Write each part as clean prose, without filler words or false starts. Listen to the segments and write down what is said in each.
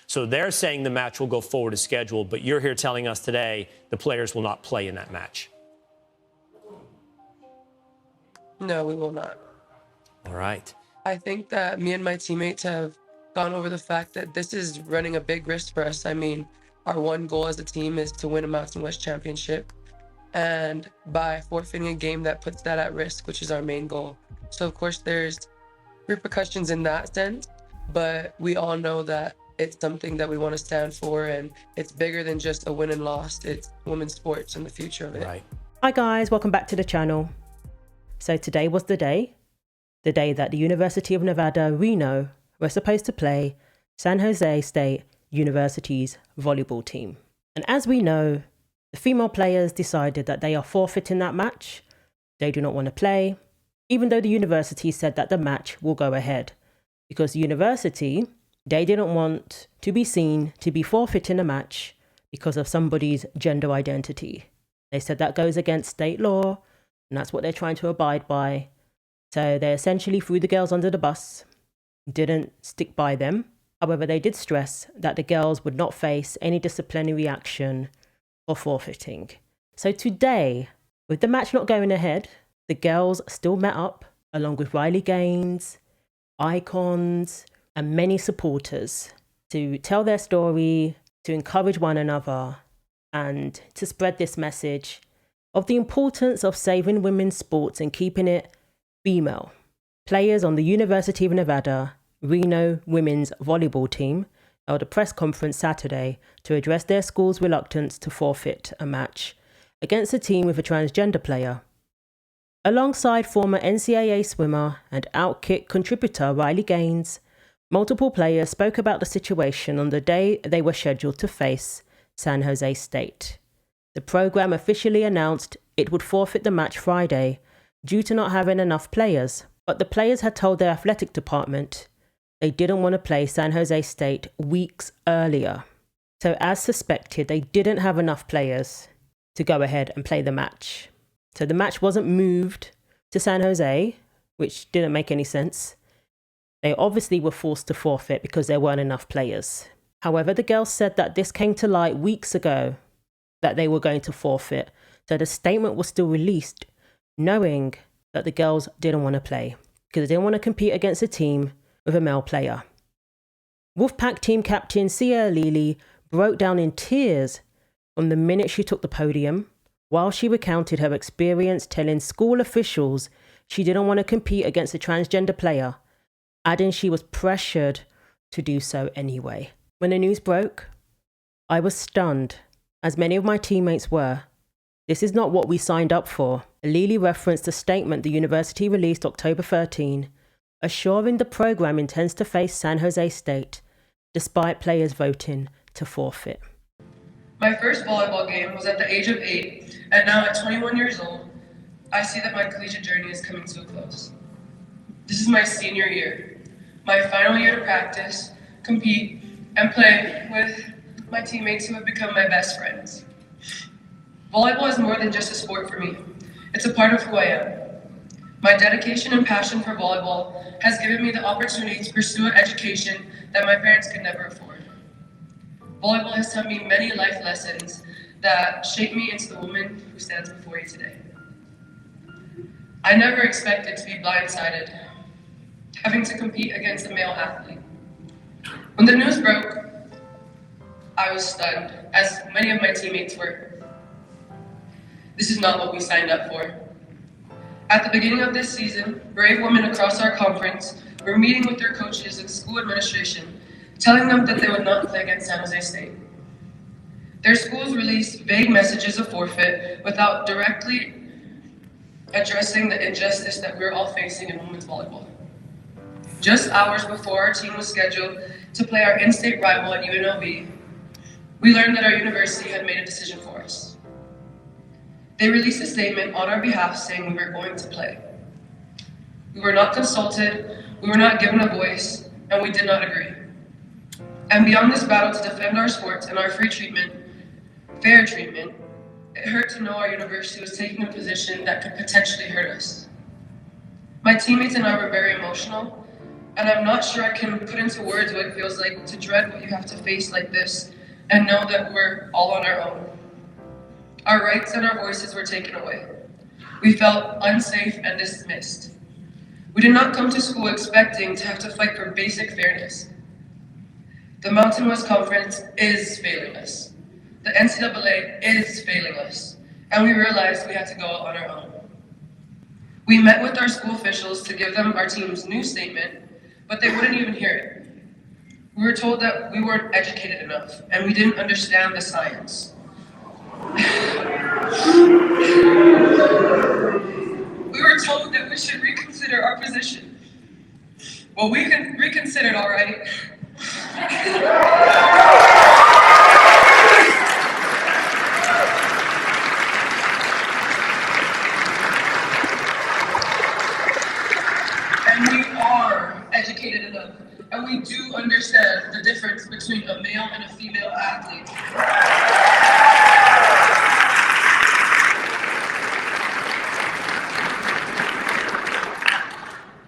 So they're saying the match will go forward as scheduled, but you're here telling us today the players will not play in that match. No, we will not. All right. I think that me and my teammates have gone over the fact that this is running a big risk for us. I mean, our one goal as a team is to win a Mountain West championship. And by forfeiting a game, that puts that at risk, which is our main goal. So, of course, there's repercussions in that sense, but we all know that it's something that we want to stand for, and it's bigger than just a win and loss. It's women's sports and the future of it. Right. Hi guys, welcome back to the channel. So today was the day that the University of Nevada Reno were supposed to play San Jose State University's volleyball team. And as we know, the female players decided that they are forfeiting that match. They do not want to play, even though the university said that the match will go ahead. Because the university, they didn't want to be seen to be forfeiting a match because of somebody's gender identity. They said that goes against state law, and that's what they're trying to abide by. So they essentially threw the girls under the bus, didn't stick by them. However, they did stress that the girls would not face any disciplinary action or forfeiting. So today, with the match not going ahead, the girls still met up along with Riley Gaines, icons, and many supporters to tell their story, to encourage one another, and to spread this message of the importance of saving women's sports and keeping it female. Players on the University of Nevada Reno women's volleyball team held a press conference Saturday to address their school's reluctance to forfeit a match against a team with a transgender player. Alongside former NCAA swimmer and Outkick contributor Riley Gaines, multiple players spoke about the situation on the day they were scheduled to face San Jose State. The program officially announced it would forfeit the match Friday due to not having enough players, but the players had told their athletic department they didn't want to play San Jose State weeks earlier. So as suspected, they didn't have enough players to go ahead and play the match. So the match wasn't moved to San Jose, which didn't make any sense. They obviously were forced to forfeit because there weren't enough players. However, the girls said that this came to light weeks ago that they were going to forfeit. So the statement was still released, knowing that the girls didn't want to play because they didn't want to compete against a team with a male player. Wolfpack team captain Sia Lili broke down in tears from the minute she took the podium, while she recounted her experience telling school officials she didn't want to compete against a transgender player, adding she was pressured to do so anyway. When the news broke, I was stunned, as many of my teammates were. This is not what we signed up for. Lili referenced a statement the university released October 13, assuring the program intends to face San Jose State, despite players voting to forfeit. My first volleyball game was at the age of 8, and now at 21 years old, I see that my collegiate journey is coming to a close. This is my senior year, my final year to practice, compete, and play with my teammates who have become my best friends. Volleyball is more than just a sport for me. It's a part of who I am. My dedication and passion for volleyball has given me the opportunity to pursue an education that my parents could never afford. Volleyball has taught me many life lessons that shaped me into the woman who stands before you today. I never expected to be blindsided, having to compete against a male athlete. When the news broke, I was stunned, as many of my teammates were. This is not what we signed up for. At the beginning of this season, brave women across our conference were meeting with their coaches and school administration, telling them that they would not play against San Jose State. Their schools released vague messages of forfeit without directly addressing the injustice that we're all facing in women's volleyball. Just hours before our team was scheduled to play our in-state rival at UNLV, we learned that our university had made a decision for us. They released a statement on our behalf saying we were going to play. We were not consulted, we were not given a voice, and we did not agree. And beyond this battle to defend our sports and our fair treatment, it hurt to know our university was taking a position that could potentially hurt us. My teammates and I were very emotional, And I'm not sure I can put into words what it feels like to dread what you have to face like this and know that we're all on our own. Our rights and our voices were taken away. We felt unsafe and dismissed. We did not come to school expecting to have to fight for basic fairness. The Mountain West Conference is failing us. The NCAA is failing us. And we realized we had to go out on our own. We met with our school officials to give them our team's new statement, but they wouldn't even hear it. We were told that we weren't educated enough and we didn't understand the science. We were told that we should reconsider our position. Well, we can reconsider it, all right. And we are educated enough, and we do understand the difference between a male and a female athlete.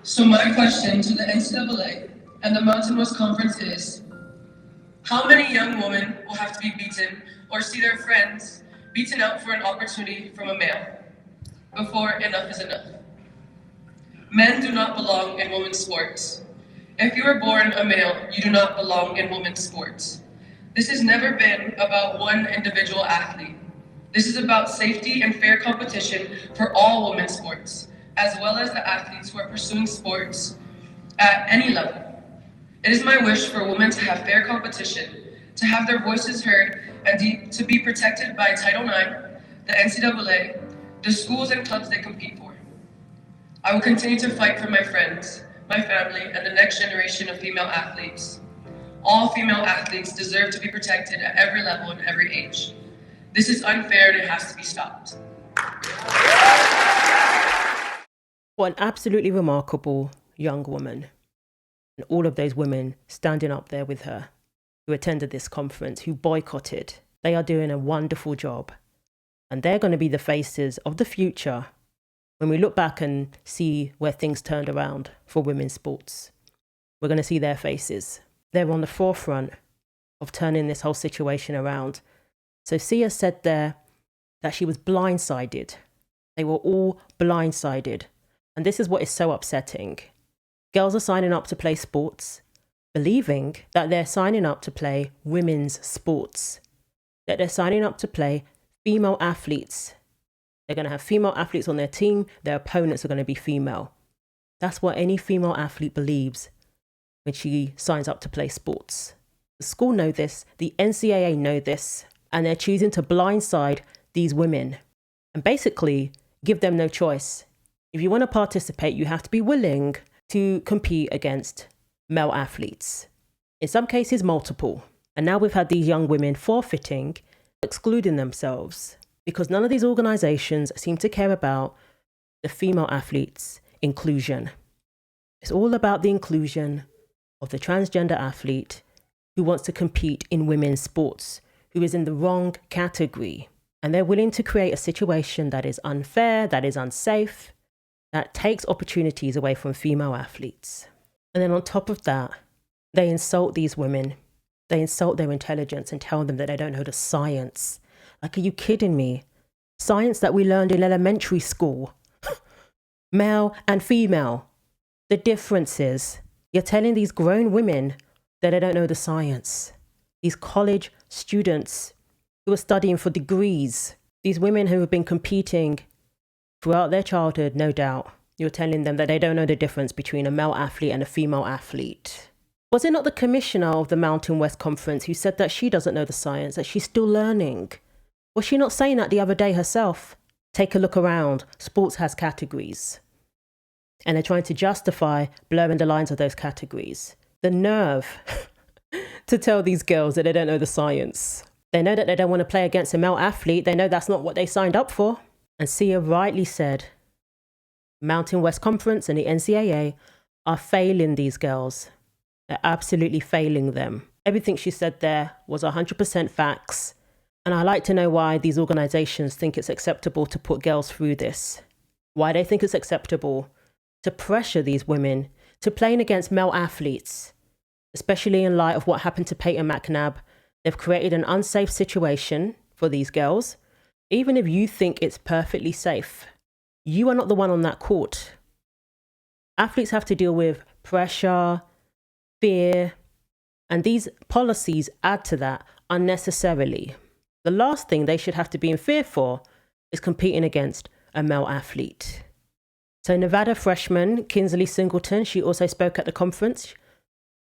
So my question to the NCAA and the Mountain West Conference is, how many young women will have to be beaten or see their friends beaten out for an opportunity from a male before enough is enough? Men do not belong in women's sports. If you were born a male, you do not belong in women's sports. This has never been about one individual athlete. This is about safety and fair competition for all women's sports, as well as the athletes who are pursuing sports at any level. It is my wish for women to have fair competition, to have their voices heard, and to be protected by Title IX, the NCAA, the schools and clubs they compete for. I will continue to fight for my friends, my family, and the next generation of female athletes. All female athletes deserve to be protected at every level and every age. This is unfair and it has to be stopped. What an absolutely remarkable young woman. And all of those women standing up there with her, who attended this conference, who boycotted. They are doing a wonderful job. And they're going to be the faces of the future when we look back and see where things turned around for women's sports. We're going to see their faces. They're on the forefront of turning this whole situation around. So Sia said there that she was blindsided. They were all blindsided. And this is what is so upsetting. Girls are signing up to play sports, believing that they're signing up to play women's sports, that they're signing up to play female athletes. They're going to have female athletes on their team. Their opponents are going to be female. That's what any female athlete believes when she signs up to play sports. The school know this, the NCAA know this, and they're choosing to blindside these women and basically give them no choice. If you want to participate, you have to be willing to compete against male athletes. In some cases, multiple. And now we've had these young women forfeiting, excluding themselves, because none of these organizations seem to care about the female athletes' inclusion. It's all about the inclusion of the transgender athlete who wants to compete in women's sports, who is in the wrong category. And they're willing to create a situation that is unfair, that is unsafe, that takes opportunities away from female athletes. And then on top of that, they insult these women. They insult their intelligence and tell them that they don't know the science. Like, are you kidding me? Science that we learned in elementary school. Male and female. The differences. You're telling these grown women that they don't know the science. These college students who are studying for degrees. These women who have been competing throughout their childhood, no doubt. You're telling them that they don't know the difference between a male athlete and a female athlete. Was it not the commissioner of the Mountain West Conference who said that she doesn't know the science, that she's still learning? Was she not saying that the other day herself? Take a look around. Sports has categories. And they're trying to justify blurring the lines of those categories. The nerve to tell these girls that they don't know the science. They know that they don't want to play against a male athlete. They know that's not what they signed up for. And Sia rightly said, Mountain West Conference and the NCAA are failing these girls. They're absolutely failing them. Everything she said there was 100% facts. And I like to know why these organizations think it's acceptable to put girls through this. Why they think it's acceptable to pressure these women to playing against male athletes, especially in light of what happened to Peyton McNabb. They've created an unsafe situation for these girls. Even if you think it's perfectly safe, you are not the one on that court. Athletes have to deal with pressure, fear, and these policies add to that unnecessarily. The last thing they should have to be in fear for is competing against a male athlete. So Nevada freshman Kinsley Singleton, she also spoke at the conference.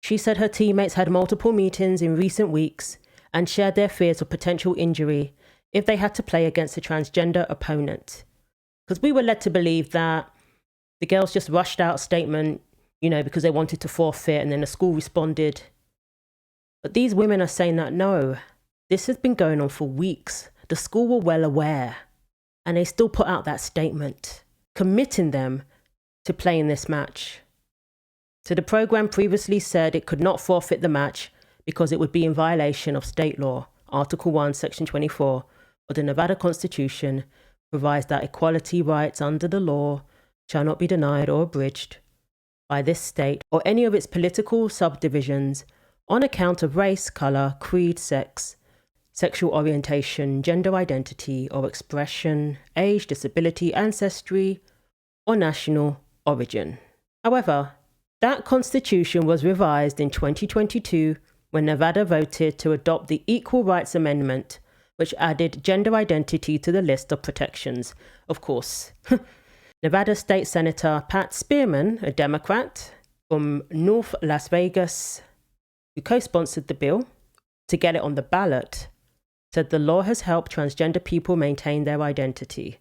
She said her teammates had multiple meetings in recent weeks and shared their fears of potential injury if they had to play against a transgender opponent. Because we were led to believe that the girls just rushed out a statement, because they wanted to forfeit, and then the school responded. But these women are saying that no, this has been going on for weeks. The school were well aware, and they still put out that statement, committing them to playing this match. So the program previously said it could not forfeit the match because it would be in violation of state law. Article 1, Section 24 of the Nevada Constitution provides that equality rights under the law shall not be denied or abridged by this state or any of its political subdivisions on account of race, color, creed, sex, sexual orientation, gender identity or expression, age, disability, ancestry, or national origin. However, that constitution was revised in 2022 when Nevada voted to adopt the Equal Rights Amendment, which added gender identity to the list of protections. Of course, Nevada State Senator Pat Spearman, a Democrat from North Las Vegas, who co-sponsored the bill to get it on the ballot, said the law has helped transgender people maintain their identity.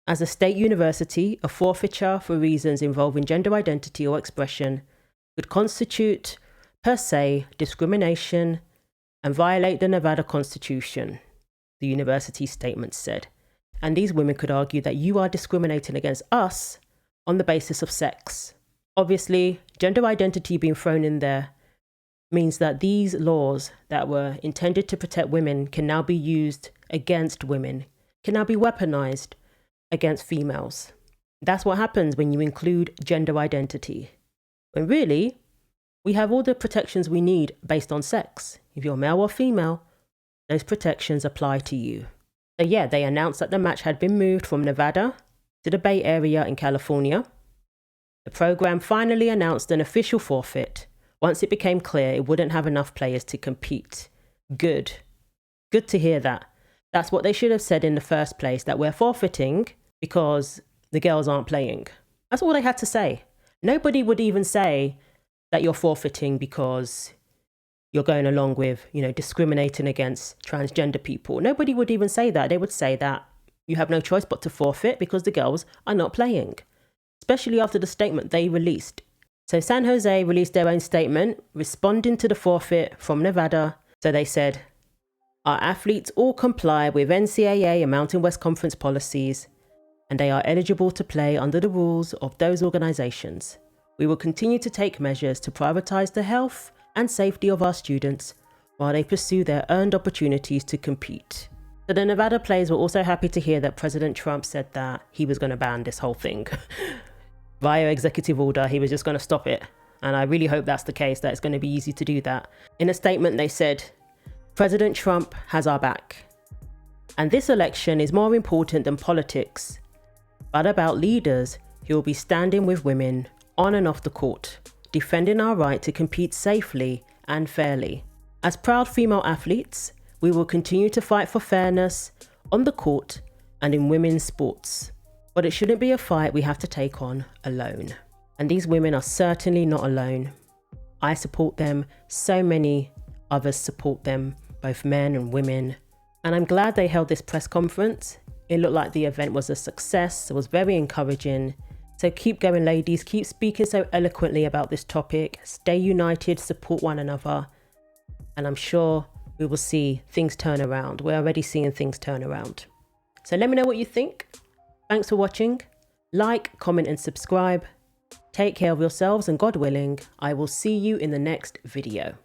As a state university, a forfeiture for reasons involving gender identity or expression would constitute, per se, discrimination and violate the Nevada Constitution, the university statement said. And these women could argue that you are discriminating against us on the basis of sex. Obviously, gender identity being thrown in there means that these laws that were intended to protect women can now be used against women, can now be weaponized against females. That's what happens when you include gender identity. When really, we have all the protections we need based on sex. If you're male or female, those protections apply to you. So yeah, they announced that the match had been moved from Nevada to the Bay Area in California. The program finally announced an official forfeit once it became clear it wouldn't have enough players to compete. Good. Good to hear that. That's what they should have said in the first place, that we're forfeiting because the girls aren't playing. That's all they had to say. Nobody would even say that you're forfeiting because you're going along with, discriminating against transgender people. Nobody would even say that. They would say that you have no choice but to forfeit because the girls are not playing, especially after the statement they released. So San Jose released their own statement responding to the forfeit from Nevada. So they said, our athletes all comply with NCAA and Mountain West Conference policies, and they are eligible to play under the rules of those organizations. We will continue to take measures to prioritize the health and safety of our students while they pursue their earned opportunities to compete. So the Nevada players were also happy to hear that President Trump said that he was going to ban this whole thing. Via executive order, he was just going to stop it. And I really hope that's the case, that it's going to be easy to do that. In a statement, they said, President Trump has our back. And this election is more important than politics, but about leaders who will be standing with women on and off the court, defending our right to compete safely and fairly. As proud female athletes, we will continue to fight for fairness on the court and in women's sports. But it shouldn't be a fight we have to take on alone. And these women are certainly not alone. I support them. So many others support them, both men and women. And I'm glad they held this press conference. It looked like the event was a success. It was very encouraging. So keep going, ladies. Keep speaking so eloquently about this topic. Stay united, support one another. And I'm sure we will see things turn around. We're already seeing things turn around. So let me know what you think. Thanks for watching. Like, comment and subscribe. Take care of yourselves, and God willing, I will see you in the next video.